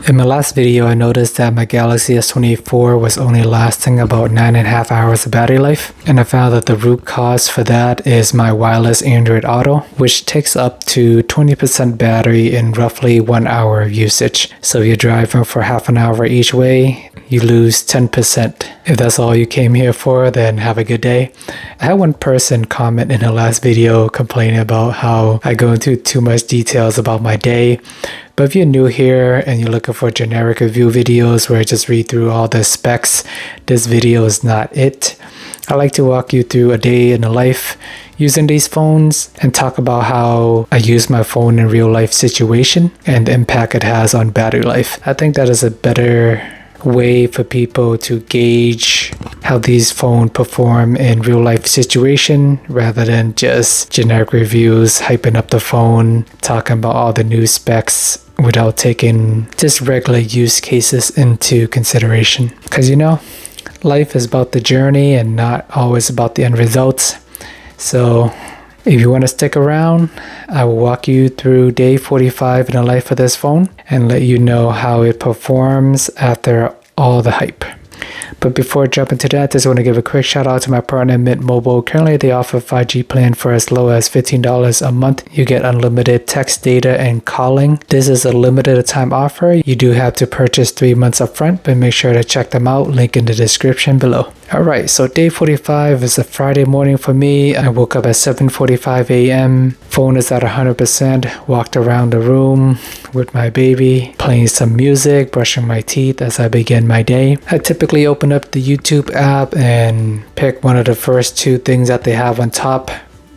In my last video, I noticed that my Galaxy S24 was only lasting about 9.5 hours of battery life, and I found that the root cause for that is my wireless Android Auto, which takes up to 20% battery in roughly 1 hour of usage. So if you're driving for half an hour each way, you lose 10%. If that's all you came here for, then have a good day. I had one person comment in the last video complaining about how I go into too much details about my day. But if you're new here and you're looking for generic review videos where I just read through all the specs, this video is not it. I like to walk you through a day in the life using these phones and talk about how I use my phone in real life situation and the impact it has on battery life. I think that is a better way for people to gauge how these phones perform in real life situation rather than just generic reviews hyping up the phone, talking about all the new specs without taking just regular use cases into consideration. Because life is about the journey and not always about the end results. So if you want to stick around, I will walk you through day 45 in the life of this phone and let you know how it performs after all the hype. But before I jump into that, I just want to give a quick shout out to my partner Mint Mobile. Currently, they offer a 5G plan for as low as $15 a month. You get unlimited text, data, and calling. This is a limited time offer. You do have to purchase 3 months upfront, but make sure to check them out. Link in the description below. Alright, so day 45 is a Friday morning for me. I woke up at 7:45 a.m. Phone is at 100%. Walked around the room with my baby, playing some music, brushing my teeth as I begin my day. I typically open up the YouTube app and pick one of the first two things that they have on top.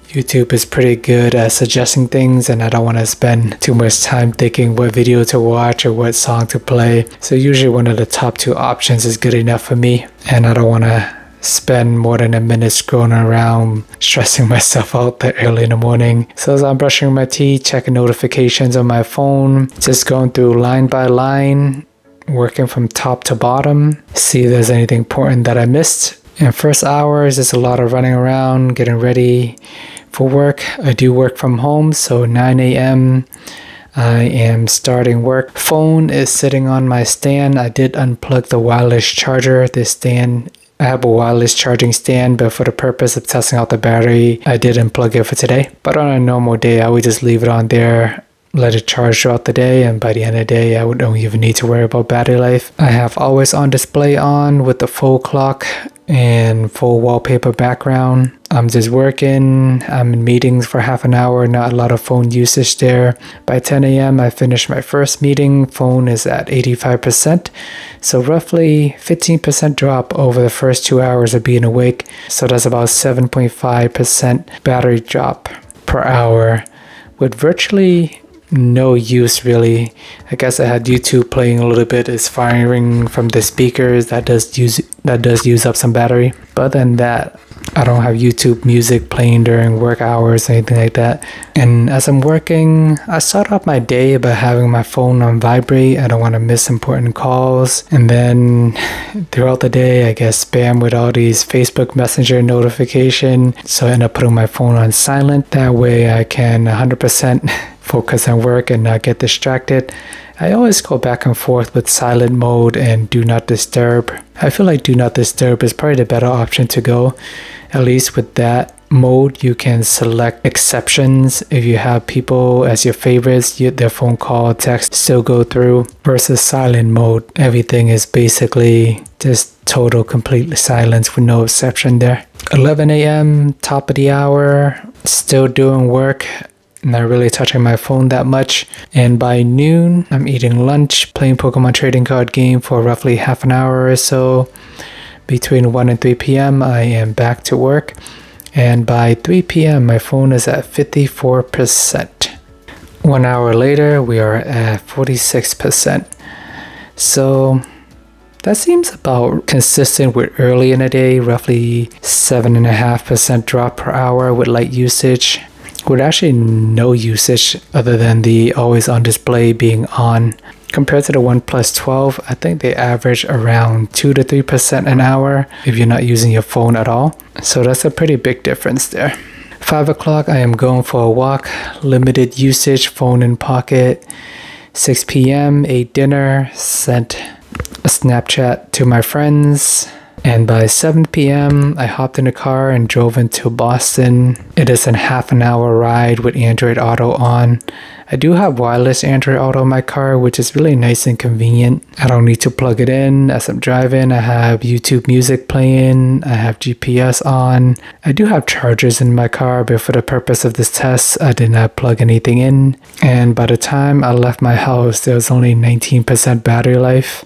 YouTube is pretty good at suggesting things, and I don't want to spend too much time thinking what video to watch or what song to play. So usually one of the top two options is good enough for me, and I don't want to spend more than a minute scrolling around stressing myself out that early in the morning. So as I'm brushing my teeth, checking notifications on my phone, just going through line by line, working from top to bottom, see if there's anything important that I missed. In first hours, there's a lot of running around, getting ready for work. I do work from home, so 9 a.m. I am starting work. Phone is sitting on my stand. I did unplug the wireless charger. I have a wireless charging stand, but for the purpose of testing out the battery, I did unplug it for today. But on a normal day, I would just leave it on there, let it charge throughout the day, and by the end of the day, I don't even need to worry about battery life. I have always on display on with the full clock and full wallpaper background. I'm just working. I'm in meetings for half an hour, not a lot of phone usage there. By 10 a.m. I finished my first meeting. Phone is at 85%. So roughly 15% drop over the first 2 hours of being awake. So that's about 7.5% battery drop per hour with virtually no use really. I guess I had YouTube playing a little bit. It's firing from the speakers. That does use up some battery. But other than that, I don't have YouTube music playing during work hours or anything like that. And as I'm working, I start off my day by having my phone on vibrate. I don't want to miss important calls. And then throughout the day, I get spam with all these Facebook Messenger notifications. So I end up putting my phone on silent. That way I can 100% focus on work and not get distracted. I always go back and forth with silent mode and do not disturb. I feel like do not disturb is probably the better option to go. At least with that mode, you can select exceptions. If you have people as your favorites, their phone call, text still go through. Versus silent mode, everything is basically just total complete silence with no exception there. 11 a.m., top of the hour, still doing work. Not really touching my phone that much. And by noon, I'm eating lunch, playing Pokemon trading card game for roughly half an hour or so. Between 1 and 3 p.m., I am back to work. And by 3 p.m., my phone is at 54%. 1 hour later, we are at 46%. So that seems about consistent with early in the day, roughly 7.5% drop per hour with light usage. With actually no usage other than the always on display being on. Compared to the OnePlus 12, I think they average around 2 to 3% an hour if you're not using your phone at all. So that's a pretty big difference there. 5 o'clock, I am going for a walk, limited usage, phone in pocket, 6 p.m. ate dinner, sent a Snapchat to my friends, and by 7 p.m. I hopped in the car and drove into Boston. It is a half an hour ride with Android Auto on. I do have wireless Android Auto in my car, which is really nice and convenient. I don't need to plug it in as I'm driving. I have YouTube music playing. I have GPS on. I do have chargers in my car, but for the purpose of this test, I did not plug anything in. And by the time I left my house, there was only 19% battery life.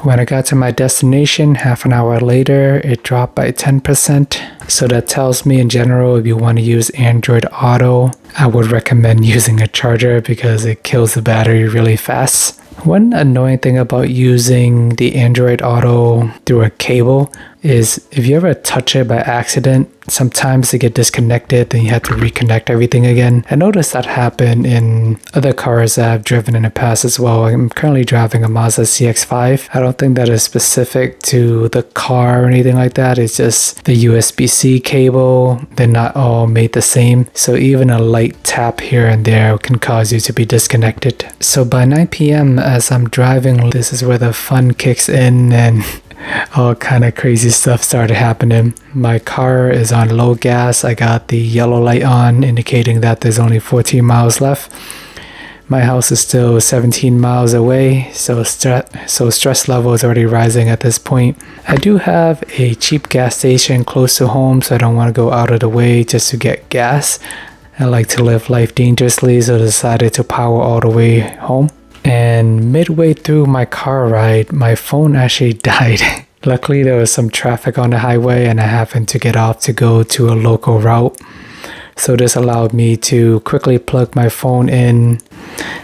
When I got to my destination, half an hour later, it dropped by 10%. So that tells me in general, if you want to use Android Auto, I would recommend using a charger because it kills the battery really fast. One annoying thing about using the Android Auto through a cable is if you ever touch it by accident, sometimes it get disconnected and you have to reconnect everything again. I noticed that happen in other cars that I've driven in the past as well. I'm currently driving a Mazda CX-5. I don't think that is specific to the car or anything like that. It's just the USB-C cable. They're not all made the same. So even a light tap here and there can cause you to be disconnected. So by 9 p.m. as I'm driving, this is where the fun kicks in and all kind of crazy stuff started happening. My car is on low gas. I got the yellow light on, indicating that there's only 14 miles left. My house is still 17 miles away, so stress level is already rising at this point. I do have a cheap gas station close to home, so I don't want to go out of the way just to get gas. I like to live life dangerously, so I decided to power all the way home. And midway through my car ride, my phone actually died. Luckily, there was some traffic on the highway and I happened to get off to go to a local route. So this allowed me to quickly plug my phone in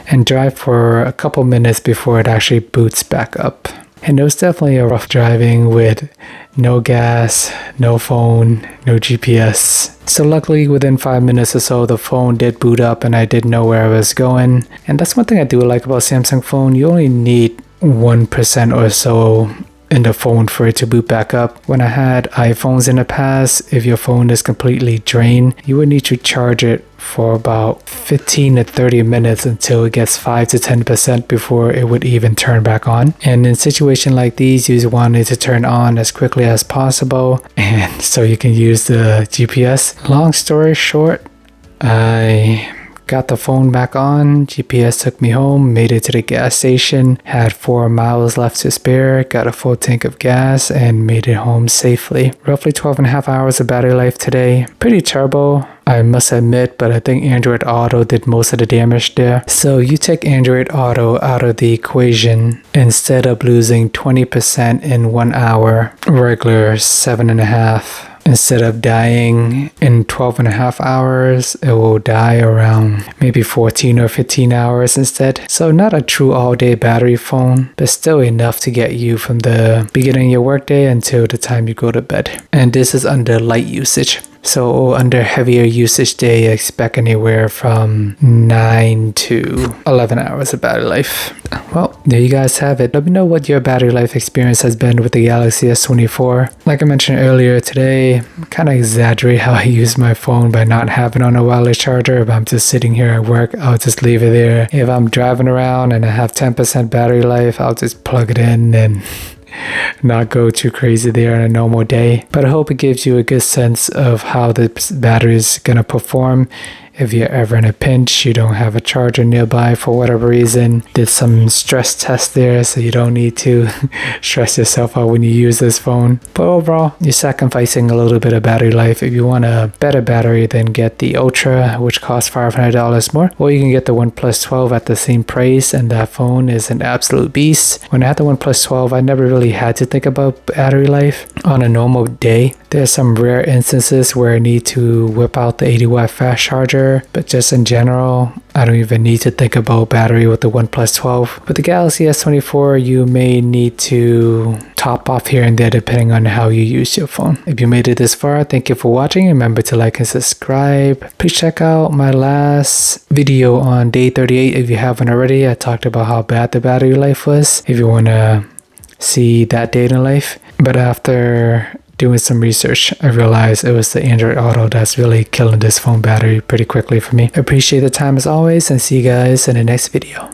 and drive for a couple minutes before it actually boots back up. And it was definitely a rough driving with no gas, no phone, no GPS. So luckily within 5 minutes or so the phone did boot up and I did know where I was going. And that's one thing I do like about Samsung phone. You only need 1% or so in the phone for it to boot back up. When I had iPhones in the past, if your phone is completely drained, you would need to charge it for about 15 to 30 minutes until it gets 5 to 10% before it would even turn back on. And in situations like these, you just want it to turn on as quickly as possible, and so you can use the GPS. Long story short, I got the phone back on, GPS took me home, made it to the gas station, had 4 miles left to spare, got a full tank of gas, and made it home safely. Roughly 12 and a half hours of battery life today. Pretty turbo, I must admit, but I think Android Auto did most of the damage there. So you take Android Auto out of the equation, instead of losing 20% in 1 hour, regular 7.5. Instead of dying in 12 and a half hours, it will die around maybe 14 or 15 hours instead. So not a true all-day battery phone, but still enough to get you from the beginning of your workday until the time you go to bed. And this is under light usage. So under heavier usage day, I expect anywhere from 9 to 11 hours of battery life. Well, there you guys have it. Let me know what your battery life experience has been with the Galaxy S24. Like I mentioned earlier today, I kind of exaggerate how I use my phone by not having on a wireless charger. If I'm just sitting here at work, I'll just leave it there. If I'm driving around and I have 10% battery life, I'll just plug it in and not go too crazy there on a normal day. But I hope it gives you a good sense of how the battery is going to perform. If you're ever in a pinch, you don't have a charger nearby for whatever reason. Did some stress test there, so you don't need to stress yourself out when you use this phone. But overall, you're sacrificing a little bit of battery life. If you want a better battery, then get the Ultra, which costs $500 more. Or you can get the OnePlus 12 at the same price, and that phone is an absolute beast. When I had the OnePlus 12, I never really had to think about battery life on a normal day. There's some rare instances where I need to whip out the 80-watt fast charger, but just in general, I don't even need to think about battery with the OnePlus 12. With the Galaxy S24, you may need to top off here and there depending on how you use your phone. If you made it this far, thank you for watching. Remember to like and subscribe. Please check out my last video on day 38 if you haven't already. I talked about how bad the battery life was, if you want to see that day in life. But after doing some research, I realized it was the Android Auto that's really killing this phone battery pretty quickly for me. Appreciate the time as always, and see you guys in the next video.